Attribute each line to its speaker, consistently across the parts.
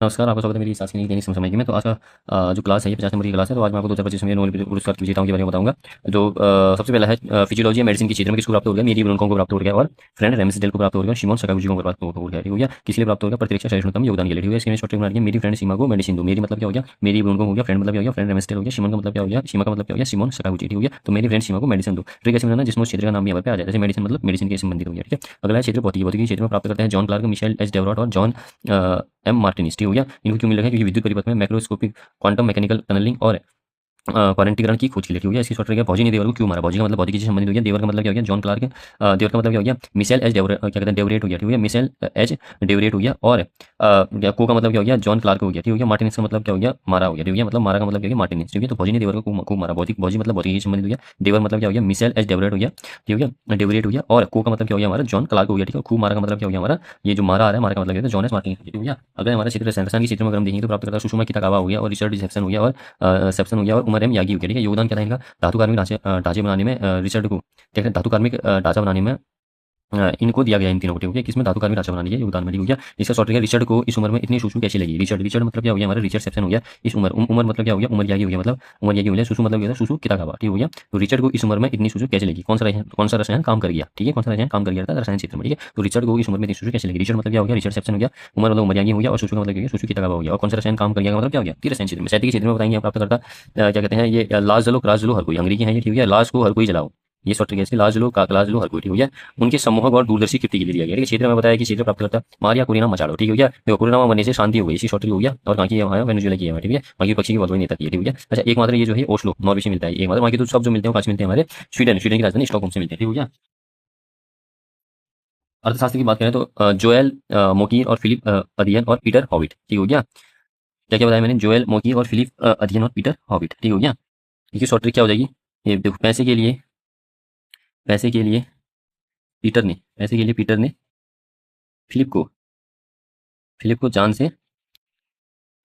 Speaker 1: नमस्कार, आपका स्वागत है मेरी इस आज की नई दैनिक समसामयिक में। तो आज का जो क्लास है ये 50 नंबर की क्लास है। तो आज मैं आपको 2025 में नोबेल पुरस्कार के विजेताओं के बारे में बताऊंगा। जो सबसे पहला है फिजियोलॉजी या मेडिसिन के क्षेत्र में किसको प्राप्त हो गया? मेरी ब्रोनकों को प्राप्त हो गया और फ्रेंड रेमसेडेल को प्राप्त हो गया और शिमोन सकागुची को प्राप्त हो गया। ठीक हो गया? किस लिए प्राप्त हो गया? प्रतिरक्षा सहिष्णुता में योगदान के लिए। ठीक है? इसके शॉर्ट बना दिया, मेरी फ्रेंड सीमा को मेडिसिन दो। मेरी मतलब क्या हो गया? मेरी ब्रोनकों हो गया, फ्रेंड मतलब क्या हो गया? फ्रेंड रेमसेडेल हो गया, शिमोन का मतलब क्या हो गया? सीमा का मतलब क्या हो गया? शिमोन सकागुची। ठीक हो गया? तो मेरी फ्रेंड सीमा को मेडिसिन दो। ट्रिक ऐसे बनाना जिसमें उस क्षेत्र का नाम यहाँ पे आ जाए, जैसे मेडिसिन मतलब मेडिसिन के संबंधित हो गया। ठीक है? अगला है क्षेत्र भौतिकी। भौतिकी के क्षेत्र में प्राप्त करते हैं जॉन क्लार्क, मिशेल एच डेवरॉट और जॉन एम मार्टिनिस। ठीक हो गया? इनको क्यों मिल रहा है? क्योंकि विद्युत परिपथ में मैक्रोस्कोपिक क्वांटम मैकेनिकल टनलिंग और क्वारंटीकरण की खोज के लिए। ठीक हो गया? इसकी शॉर्ट ट्रिक है भौजी ने देवर को क्यों मारा? भौजी का मतलब भौतिकी से संबंधित हो गया। देवर का मतलब क्या हो गया? John Clark. देवर का मतलब क्या हो गया? मिशेल एच डेवरेट, क्या कहते हैं, डेवरेट हो गया। ठीक हो गया? मिशेल एच डेवरेट हो गया। और को का मतलब क्या हो गया? जॉन क्लार्क हो गया। ठीक हो गया? मार्टिनिस का मतलब क्या हो गया? मारा हो गया। ठीक हो गया? मतलब मारा का मतलब क्या हो गया? मार्टिनिस। ठीक है? तो भौजी ने देवर को खूब मारा। भौतिक भौजी मतलब भौतिकी से संबंधित हो गया। देवर मतलब क्या हो गया? मिशेल एच डेवरेट हो गया। ठीक हो गया? डेवरेट हो गया। और को का मतलब क्या हो गया? हमारा जॉन क्लार्क हो गया। ठीक है? खूब मारा का मतलब क्या हो गया? हमारा ये जो मारा आ रहा है, मारा का मतलब क्या है? John S Martinis. ठीक हो गया? अगर हमारे क्षेत्र रसायन के क्षेत्र में अगर हम देखेंगे तो प्राप्त करता है सुषमा किताकावा हो गया और रिचर्ड रिसेप्शन हो गया और सेप्सन हो गया और उमर एम यागी हो गया। ठीक है? योगदान क्या था इनका? धातु कार्मिक ढांचे बनाने में रिचर्ड को क्या कहते हैं? धातु कार्मिक ढांचा बनाने में इनको दिया गया इन तीनों को। ठीक है? किसमें? धातु कार्मिक ढांचा बनाने के योगदान में। ठीक हो गया? इसका शॉर्ट है रिचर्ड को इस उम्र में इतनी सुसु कैसी लगी? रिचर्ड रिचर्ड मतलब क्या हो गया? हमारा रिचर्ड सेप्सन हो गया। इस उम्र उम्र मतलब क्या हो गया? उमर यागी हो गया। मतलब उमर यागी हो गया। सुसु मतलब क्या था? सुसु किताकावा। ठीक हो गया? तो रिचर्ड को इस उम्र में इतनी सुसु कैसे लगी? कौन सा रसायन काम कर गया? ठीक है? कौन सा रसायन काम कर गया था रसायन क्षेत्र में? ठीक है? तो रिचर्ड को इस उम्र में इतनी सुसु कैसे लगी? रिचर्ड मतलब क्या हो गया? रिचर्ड सेप्सन हो गया। उमर मतलब उमर यागी हो गया और सुसु का मतलब क्या हो गया? सुसु किताकावा हो गया। और कौन सा रसायन काम कर गया का मतलब क्या हो गया? तीर रसायन क्षेत्र में। सैद्धांतिक क्षेत्र में बताएंगे हम प्राप्त करता क्या कहते हैं ये लाज जलो क्रास जलो हर कोई। अंग्रेजी है ये। ठीक है? लाज को हर कोई जलाओ, ये शॉर्ट ट्रिक है इसकी। लाज जलो क्लास जलो हर कोई। ठीक हो गया? उनके सम्मोहक और दूरदर्शी कृति के लिए दिया गया। ठीक है? क्षेत्र में बताया कि क्षेत्र प्राप्त करता मारिया कुरीना मचाड़ो। ठीक हो गया? देखो कुरीना बनने से शांति हो गई, इसी शॉर्ट ट्रिक हो गया। और कहाँ की है? वहाँ वेनेजुएला की है। ठीक है? वहाँ की पक्षी की बहुत बड़ी नेता की है। ठीक हो गया? अच्छा, एक मात्र ये जो है ओस्लो नॉर्वे से मिलता है। एक मात्र बाकी तो सब जो मिलते हैं काश मिलते हैं हमारे स्वीडन, स्वीडन की राजधानी स्टॉकहोम से मिलते हैं। ठीक हो गया? अर्थशास्त्र की बात करें तो जोएल मोकीर और फिलिप अदियन और पीटर हॉविट। ठीक हो गया? क्या क्या बताया मैंने? जोएल मोकीर और फिलिप अदियन और पीटर हॉविट। ठीक हो गया? इसकी शॉर्ट ट्रिक क्या हो जाएगी? ये देखो, पैसे के लिए पीटर ने फिलिप को जान से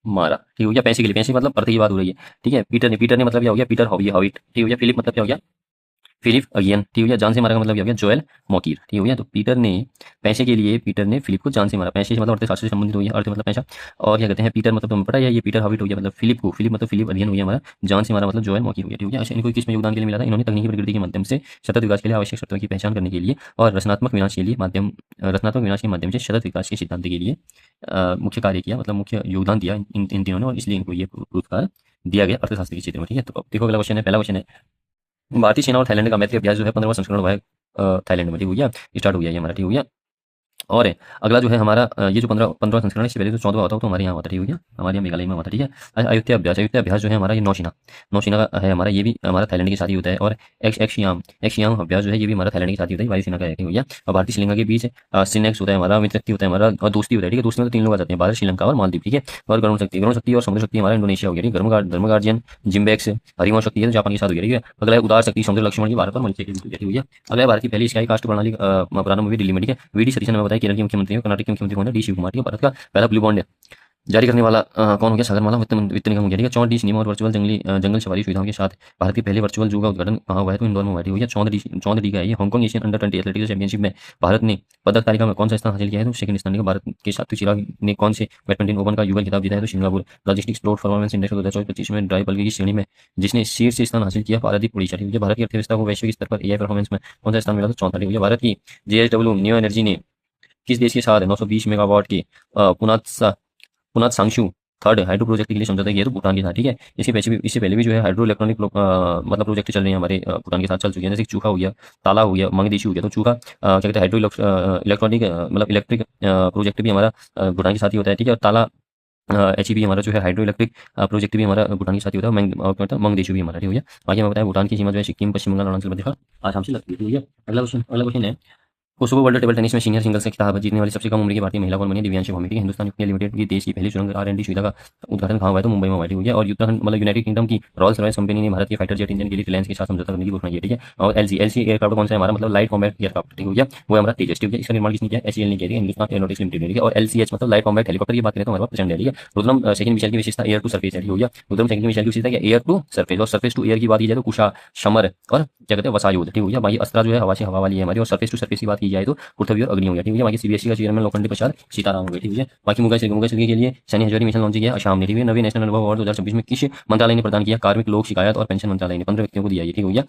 Speaker 1: मारा। ठीक हो गया? पैसे के लिए, पैसे मतलब अर्थ की बात हो रही है। ठीक है? पीटर ने मतलब क्या हो गया? Peter Hewitt. ठीक हो गया? फिलिप मतलब क्या हो गया? Philip Aghion. ठीक हो गया? जान से मारा का मतलब क्या हो गया? जोएल मॉकीर। ठीक हो गया? तो पीटर ने फिलिप को जान से मारा। पैसे से मतलब अर्थशास्त्र से संबंधित हो गया। अर्थ मतलब पैसा। और क्या कहते हैं? पीटर मतलब तुम्हें पता है ये पीटर हॉविट हो गया मतलब फिलिप मतलब फिलिप अगियन हो गया हमारा। जान से मारा मतलब जोएल मॉकीर हो गया। ठीक हो गया? अच्छा, इनको किस में योगदान के लिए मिला था? इन्होंने तकनीकी प्रगति के माध्यम से सतत विकास के लिए आवश्यक शर्तों की पहचान करने के लिए और रचनात्मक विनाश के माध्यम से सतत विकास के सिद्धांत के लिए मुख्य कार्य किया, मतलब मुख्य योगदान दिया इन तीनों ने, और इसलिए इनको ये पुरस्कार दिया गया अर्थशास्त्र के क्षेत्र में। ठीक है? तो अब देखो अगला क्वेश्चन है। पहला क्वेश्चन है, भारतीय सेना और थाईलैंड का मैत्री अभ्यास जो है 15वां संस्करण हुआ है थाईलैंड में। ठीक हो गया? स्टार्ट हो गया ये हमारा। ठीक हो गया? और अगला जो है हमारा ये जो 15वां संस्करण है, इससे पहले जो 14वां होता है तो हमारे यहाँ होता है। ठीक हो गया? हमारे यहाँ मेघालय में होता है। ठीक है? अयोध्या अभ्यास जो है हमारा ये नौसेना नौसेना का है हमारा, ये भी हमारा थाईलैंड के साथ ही होता है। और एक्सयाम अभ्यास जो है ये भी हमारा थाईलैंड के साथ ही होता है, वायुसेना का है। ठीक हो गया? और भारतीय श्रीलंका के बीच सिनेक्स होता है हमारा, मित्रत्व होता है हमारा, और दोस्ती होता है। ठीक है? दोस्ती में तो 3 लोग आ जाते हैं, भारत, श्रीलंका और मालदीव। ठीक है? और गरुण शक्ति और समुद्र शक्ति हमारा इंडोनेशिया हो गया। ठीक है? धर्मगार्जियन जिम्बेक्स हरिवंश शक्ति है तो जापान के साथ हो गया। ठीक है? अगला है उदार शक्ति समुद्र लक्ष्मण की भारत और मलेशिया के बीच हो गया। ठीक हो गया? अगला है भारत की पहली स्काई कास्ट प्रणाली प्रारंभ हुई दिल्ली में। ठीक है? वीडी सतीशन ने बताया केरल के मुख्यमंत्री और कर्नाटक के मुख्यमंत्री कौन है? डी शिव कुमार। ठीक है? भारत का पहला ब्लू बॉन्ड जारी करने वाला कौन हो गया? सागरमाला वित्त निगम हो गया। ठीक है? 34D सिनेमा और वर्चुअल जंगल सवारी सुविधाओं के साथ भारत के पहले वर्चुअल जू का उद्घाटन कहाँ हुआ है? तो इंदौर में हुआ है। ठीक हो गया? 14D का है ये। Hong Kong Asian under 20 athletics championship में भारत ने पदक तालिका में कौन सा स्थान हासिल किया है? तो सेकंड स्थान। भारत के सात्विक चिराग ने कौन से बैडमिंटन ओपन का युगल खिताब जीता है? तो सिंगापुर। लॉजिस्टिक्स प्रोड परफॉर्मेंस इंडेक्स 2024-25 में ड्राई बल्कि की श्रेणी में जिसने शीर्ष स्थान हासिल किया? पारादीप उड़ीसा। ठीक है? भारत की अर्थव्यवस्था को वैश्विक स्तर पर एआई परफॉर्मेंस में कौन सा स्थान मिला? तो चौथा। ठीक है? भारत की जेएसडब्ल्यू न्यू एनर्जी ने किस देश के साथ 920 मेगावाट के पुनात सांगशू थर्ड हाइड्रो प्रोजेक्ट के लिए समझौता किया? तो भूटान के साथ। ठीक है? इससे पहले भी जो है हाइड्रो इलेक्ट्रॉनिक मतलब प्रोजेक्ट चल रहे हैं हमारे भूटान के साथ चल चुके हैं, जैसे चूखा हो गया, ताला हो गया, मंगदेशी हो गया। तो चूखा क्या कहते हैं हाइड्रो इलेक्ट्रॉनिक मतलब इलेक्ट्रिक प्रोजेक्ट भी हमारा भूटान के साथ ही होता है। ठीक है? और ताला एचईबी हमारा जो है हाइड्रो इलेक्ट्रिक प्रोजेक्ट भी हमारा भूटान के साथ ही होता है। मंगदेशी भी हमारा। ठीक हो गया? आगे मैं बताया भूटान की सीमा जो है सिक्किम, पश्चिम बंगाल, अरुणाचल प्रदेश और आसाम से लगती है। ठीक है? अगला क्वेश्चन है, कोसोवो वर्ल्ड टेबल टेनिस में सीनियर सिंगल्स का खिताब जीतने वाली सबसे कम उम्र की भारतीय महिला कौन बनी? दिव्यांशी भौमिक। ठीक है? हिंदुस्तान यूनियन लिमिटेड की देश की पहली सुरंग आर&डी सुविधा का उद्घाटन कहाँ हुआ है? तो मुंबई में हुआ है। ठीक हो गया? और उत्तराखंड मतलब यूनाइटेड किंगडम की रॉयल्स रॉयल्स कंपनी ने भारत के फाइटर जेट इंजन के लिए रिलायंस के साथ समझौता करने की घोषणा की है। ठीक है? और एलसी एयरक्राफ्ट कौन सा है हमारा? मतलब लाइट कॉम्बैट एयरक्राफ्ट। ठीक हो गया? वो हमारा तेजस। ठीक है? इसका निर्माण किसने किया? एचएएल ने किया। ठीक है? हिंदुस्तान एरोनॉटिक्स लिमिटेड ने। ठीक है? और एलसीएच मतलब लाइट कॉम्बैट हेलीकॉप्टर की बात करें तो हमारे पास प्रचंड है। ठीक है? रुद्रम सेकंड मिसाइल की विशेषता एयर टू सरफेस है। ठीक हो गया? रुद्रम सेकंड मिसाइल की विशेषता क्या? Air to surface. और सरफेस टू एयर की बात की जाए तो कुशा, शमर और क्या कहते हैं वसायुध। ठीक हो गया? भाई अस्त्रा जो है हवा से हवा वाली है हमारी, और सरफेस टू सरफेस की बात की जाए तो पृथ्वी और अग्नि हो गया, ठीक है। बाकी सीबीएसई का चेयरमैन लोखंडे प्रसाद सीताराम हो गए, ठीक है। बाकी मुंगा सिल्की के लिए सैनी हजारी मिशन लॉन्च किया असम ने, ठीक है। नवे नेशनल अनुभव अवार्ड 2026 में किस मंत्रालय ने प्रदान किया? कार्मिक लोक शिकायत और पेंशन मंत्रालय ने 15 व्यक्तियों को दिया, ठीक हो गया।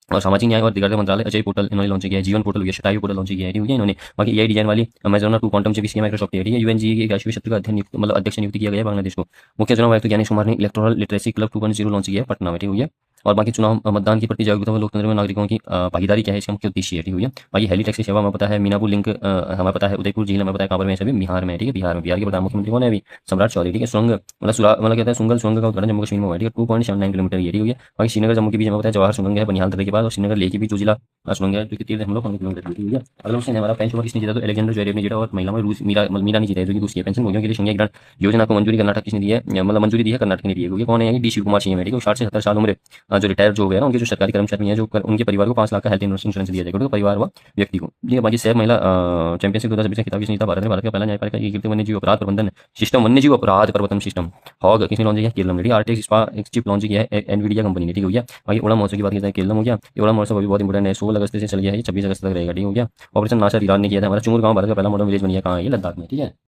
Speaker 1: और सामाजिक न्याय और अधिकारिता मंत्रालय अजय पोर्टल इन्होंने लॉन्च किया है, जीवन पोर्टल हो गया, शतायु पोर्टल लॉन्च किया है, ठीक है इन्होंने। बाकी एआई डिजाइन वाली अमेजोन 2 क्वांटम चिप इसकी माइक्रोसॉफ्ट है, ठीक है। यूएनजी के 21वें सत्र का मतलब अध्यक्ष नियुक्त किया गया बांग्लादेश को। मुख्य चुनाव आयुक्त ज्ञानेश कुमार ने इलेक्टोरल लिटरेसी क्लब 2.0 लॉन्च किया है पटना में, ठीक है। और बाकी चुनाव मतदान की प्रति जागरूकता व लोकतंत्र में नागरिकों की भागीदारी क्या है, इसका मुख्य उद्देश्य है, ठीक है। बाकी हेली टैक्सी सेवा हमें पता है, मीनापुर लिंक हमें पता है, उदयपुर झील हमें पता है कहाँ पर में सभी बिहार में, ठीक है। बिहार के प्रधान मुख्यमंत्री कौन है अभी? सम्राट चौधरी, ठीक है। सुरंग मतलब कहते हैं सुंगल सुरंग का उद्घाटन जम्मू कश्मीर में हुआ है, ठीक है। 2.79 किलोमीटर ये, ठीक है। बाकी श्रीनगर जम्मू के बीच हमें पता है जवाहर सुरंग है बनिहाल दर्रे के बाद, और श्रीनगर लेह के बीच जोजिला सुरंग है जो कि 13.5 किलोमीटर, ठीक है। अगला क्वेश्चन है हमारा, पेंशन ओवर किसने जीता? तो अलेक्जेंडर ज्वेरेव ने जीता, और महिला में रूस मीरा ने जीता है जो कि दूसरी है। पेंशन भोगियों के लिए संघीय ग्रांट योजना को मंजूरी कर्नाटक किसने दी है? मतलब मंजूरी दी है कर्नाटक ने दी है, क्योंकि कौन है? डी शिव कुमार सीएम है, ठीक है। 60 से 70 साल उम्र जो रिटायर जो हो गया ना, उनके जो सरकारी कर्मचारी हैं जो उनके परिवार को 5 लाख का हेल्थ इंश्योरेंस दिया जाएगा, परिवार व व्यक्ति को, ठीक है। बाकी सैफ महिला चैंपियनशिप 2026 का खिताब किसने जीता? भारत ने। भारत का पहला न्यायपालिका एकीकृत वन्यजीव अपराध प्रबंधन सिस्टम, वन्यजीव अपराध प्रबंधन सिस्टम हॉग किसने लॉन्च किया? केरल में, ठीक है। आरटीएक्स स्पा चिप लॉन्च किया है एनवीडिया कंपनी ने, ठीक हो गया। बाकी ओणम महोत्सव की बात की जाए केरल हो गया, ये ओणम महोत्सव अभी बहुत इंपॉर्टेंट है, 16 अगस्त से चल गया है, 26 अगस्त तक रहेगा, ठीक हो गया। ऑपरेशन नासर ईरान ने किया था। हमारा चुंगुर गांव भारत का पहला मॉडर्न विलेज बन गया, कहाँ है? ये लद्दाख में, ठीक है।